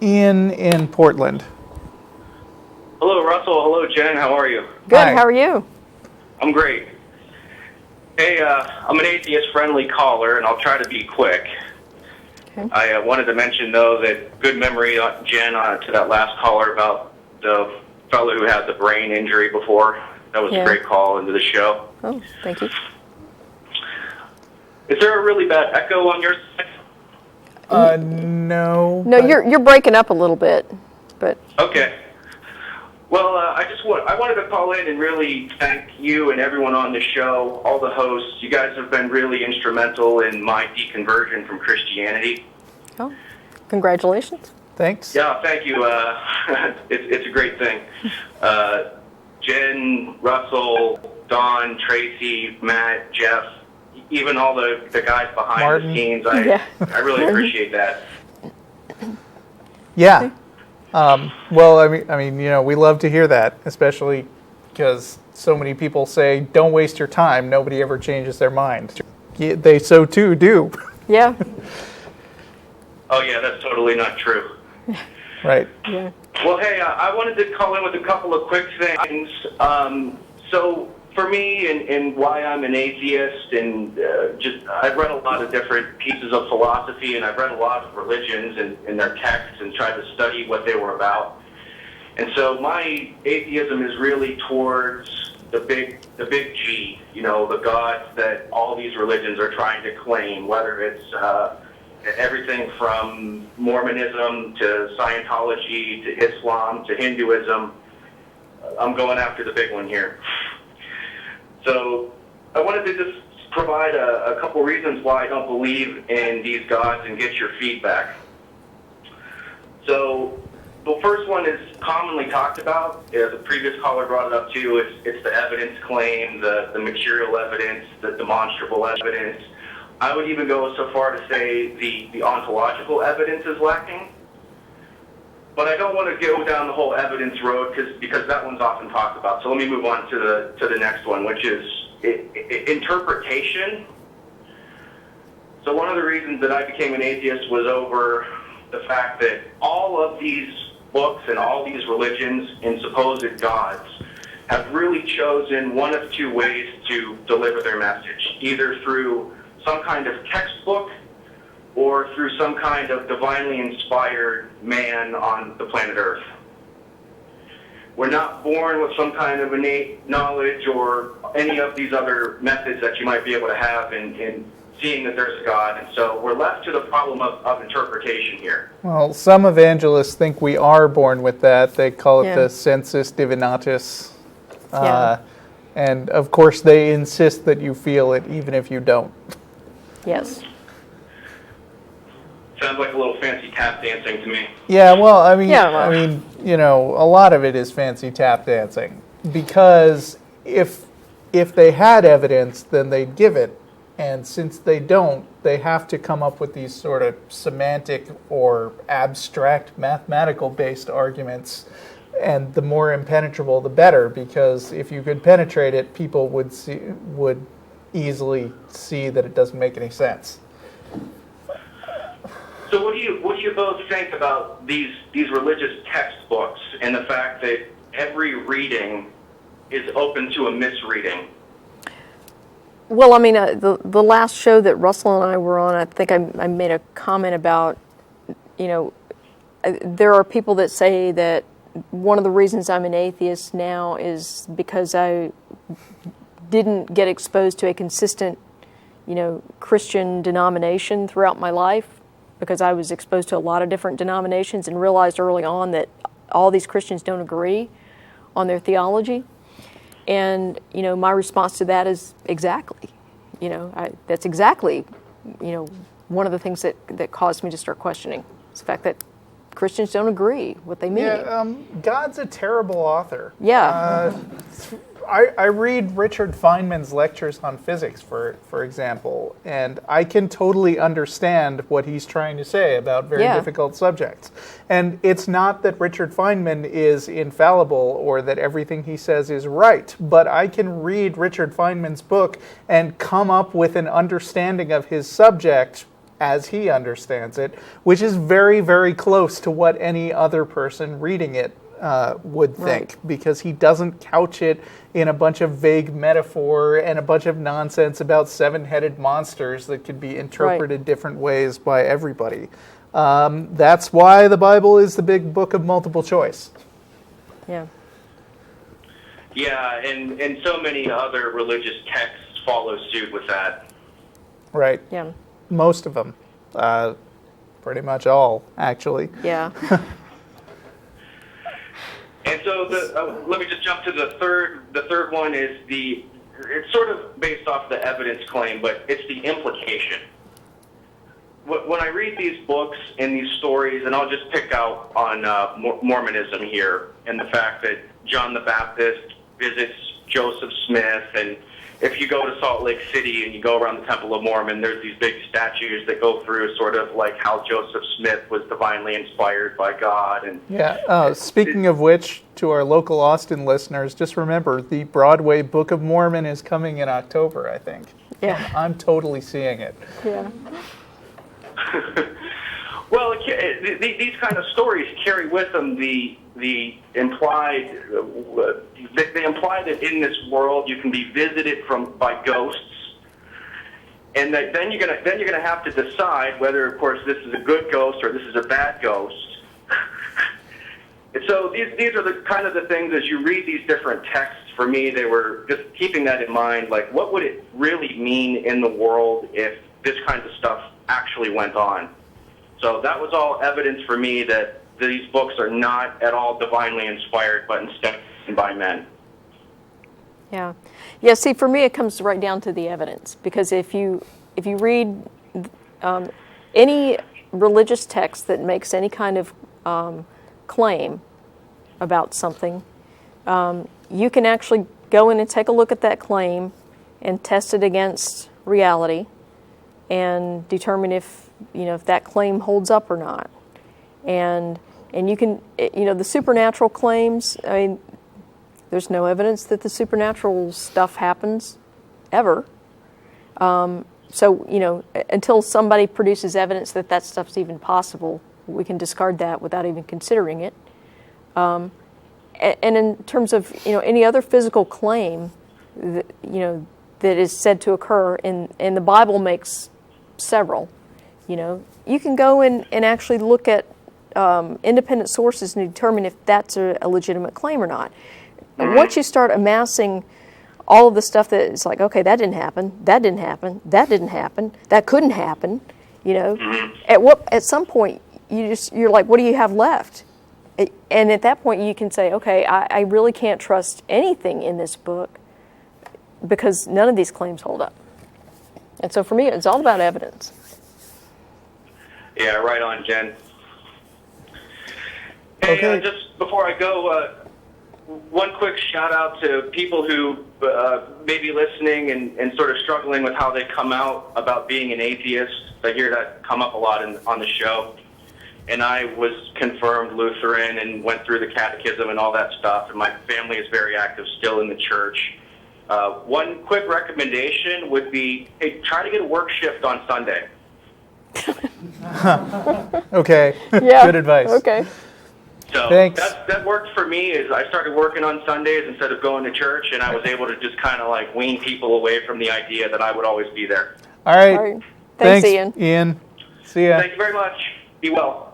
Ian in Portland. Hello, Russell. Hello, Jen. How are you? Good. Hi. How are you? I'm great. Hey, I'm an atheist-friendly caller, and I'll try to be quick. Okay. I wanted to mention, though, that good memory, Jen, to that last caller about the fellow who had the brain injury before. That was a great call into the show. Oh, thank you. Is there a really bad echo on your side? No. No, you're breaking up a little bit, but Okay. Well, I wanted to call in and really thank you and everyone on the show, all the hosts. You guys have been really instrumental in my deconversion from Christianity. oh, congratulations. Thanks. Yeah, thank you. It's a great thing. Jen, Russell, Don, Tracy, Matt, Jeff, even all the guys behind Martin. the scenes. I really appreciate that. Yeah. Well, I mean, we love to hear that, especially because so many people say, "Don't waste your time." Nobody ever changes their mind. They so too do. Yeah. Oh yeah, that's totally not true. Right. Yeah. Well, hey, I wanted to call in with a couple of quick things. So for me and why I'm an atheist, and I've read a lot of different pieces of philosophy, and I've read a lot of religions and their texts and tried to study what they were about. And so my atheism is really towards the big G, the gods that all these religions are trying to claim, whether it's everything from Mormonism to Scientology to Islam to Hinduism. I'm going after the big one here. So I wanted to just provide a couple reasons why I don't believe in these gods and get your feedback. So the first one is commonly talked about. The previous caller brought it up too. It's the evidence claim, the material evidence, the demonstrable evidence. I would even go so far to say the ontological evidence is lacking. But I don't want to go down the whole evidence road because that one's often talked about. So let me move on to the next one, which is interpretation. So one of the reasons that I became an atheist was over the fact that all of these books and all these religions and supposed gods have really chosen one of two ways to deliver their message, either through some kind of textbook or through some kind of divinely inspired man on the planet Earth. We're not born with some kind of innate knowledge or any of these other methods that you might be able to have in seeing that there's a God. And so we're left to the problem of interpretation here. Well, some evangelists think we are born with that. They call it the sensus divinatus. And of course they insist that you feel it even if you don't. Yes. Sounds like a little fancy tap dancing to me. Yeah, well, I mean, a lot of it is fancy tap dancing because if they had evidence, then they'd give it, and since they don't, they have to come up with these sort of semantic or abstract mathematical-based arguments, and the more impenetrable, the better, because if you could penetrate it, people would easily see that it doesn't make any sense. So what do you both think about these religious textbooks and the fact that every reading is open to a misreading? Well, I mean, the last show that Russell and I were on, I think I made a comment about, there are people that say that one of the reasons I'm an atheist now is because I didn't get exposed to a consistent, Christian denomination throughout my life, because I was exposed to a lot of different denominations and realized early on that all these Christians don't agree on their theology. And, my response to that is exactly. That's exactly, one of the things that caused me to start questioning. It's the fact that Christians don't agree what they mean. Yeah, God's a terrible author. Yeah. I read Richard Feynman's lectures on physics, for example, and I can totally understand what he's trying to say about very difficult subjects. And it's not that Richard Feynman is infallible or that everything he says is right, but I can read Richard Feynman's book and come up with an understanding of his subject as he understands it, which is very, very close to what any other person reading it would think, because he doesn't couch it in a bunch of vague metaphor and a bunch of nonsense about seven-headed monsters that could be interpreted different ways by everybody. That's why the Bible is the big book of multiple choice. Yeah. Yeah, and so many other religious texts follow suit with that. Right. Yeah. Most of them. Pretty much all, actually. Yeah. And so let me just jump to the third. The third one is it's sort of based off the evidence claim, but it's the implication. When I read these books and these stories, and I'll just pick out on Mormonism here, and the fact that John the Baptist visits Joseph Smith, and if you go to Salt Lake City and you go around the Temple of Mormon, there's these big statues that go through sort of like how Joseph Smith was divinely inspired by God. And yeah. Speaking of which, to our local Austin listeners, just remember the Broadway Book of Mormon is coming in October, I think. Yeah. I'm totally seeing it. Yeah. Well, these kind of stories carry with them the implied. They imply that in this world you can be visited by ghosts, and that then you're gonna have to decide whether, of course, this is a good ghost or this is a bad ghost. And so these are the kind of the things, as you read these different texts. For me, they were just keeping that in mind. Like, what would it really mean in the world if this kind of stuff actually went on? So that was all evidence for me that these books are not at all divinely inspired, but instead written by men. Yeah. Yeah, see, for me it comes right down to the evidence, because if you read any religious text that makes any kind of claim about something, you can actually go in and take a look at that claim and test it against reality and determine if that claim holds up or not. And you can, the supernatural claims, I mean, there's no evidence that the supernatural stuff happens ever. So, until somebody produces evidence that that stuff's even possible, we can discard that without even considering it. And in terms of, any other physical claim that, that is said to occur, and the Bible makes several, you can go and actually look at independent sources and determine if that's a legitimate claim or not. And once you start amassing all of the stuff that is like, okay, that didn't happen, that didn't happen, that didn't happen, that couldn't happen, at some point you're like, what do you have left? And at that point you can say, okay, I really can't trust anything in this book because none of these claims hold up. And so for me, it's all about evidence. Yeah, right on, Jen. Hey, okay. Just before I go, one quick shout out to people who may be listening and sort of struggling with how they come out about being an atheist. I hear that come up a lot on the show. And I was confirmed Lutheran and went through the catechism and all that stuff. And my family is very active still in the church. One quick recommendation would be, hey, try to get a work shift on Sunday. Okay. Yeah. Good advice. Okay. So Thanks. that worked for me. Is I started working on Sundays instead of going to church, and I was able to just kind of like wean people away from the idea that I would always be there. All right. All right. Thanks, Ian. Ian. See ya. Thank you very much. Be well.